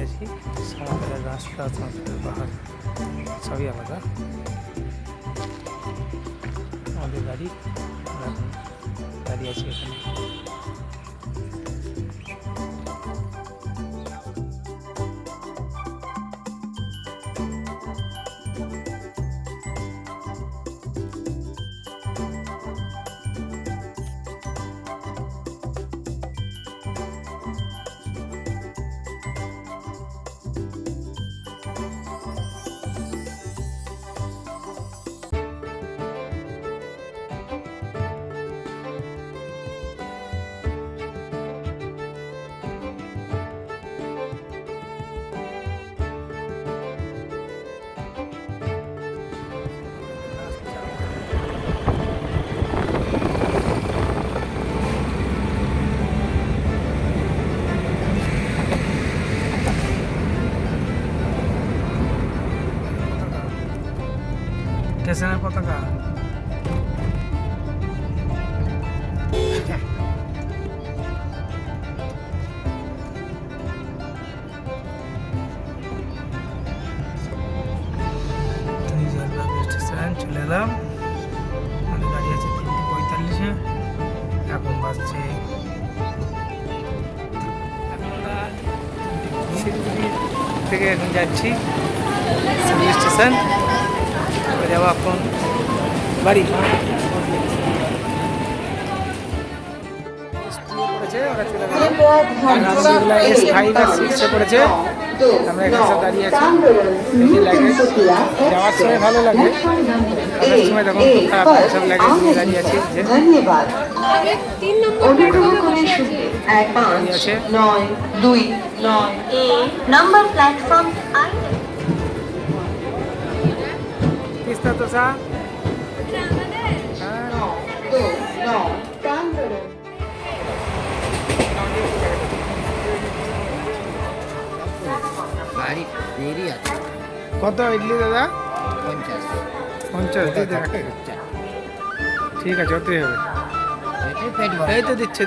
দাঁড়িয়ে আছি। সমতলের রাস্তা, সমতলের পাহাড় সবই আলাদা। আমাদের গাড়ি আমরা এখন দাঁড়িয়ে আছি এখানে। স্টেশনের পতাকা। স্টেশন চলে এলাম। আমাদের গাড়ি আছে 3:45-এ। এখন বাজছে শিলিগুড়ি থেকে এখন যাচ্ছি শিলিগুড়ি স্টেশন। যাবো এখন বাড়ি। ওরা চলে গেছে। S5 আর 6 পড়েছে। আমরা এখানে সব দাঁড়িয়ে আছি। যাওয়ার সময় ভালো লাগে, আসার সময় তখন খুব খারাপ লাগে। সব লাগেজ নিয়ে দাঁড়িয়ে আছি। ধন্যবাদ। অনুগ্রহ করে আছে 5929 নাম্বার প্ল্যাটফর্ম তিস্তা তোষা। গাড়ি দেরি আছে কত ইডলি দাদা? 50 50 দিয়ে দেন একটা। ঠিক আছে, ওতেই হবে। এটাই পেট ভরে এই তো দিচ্ছে।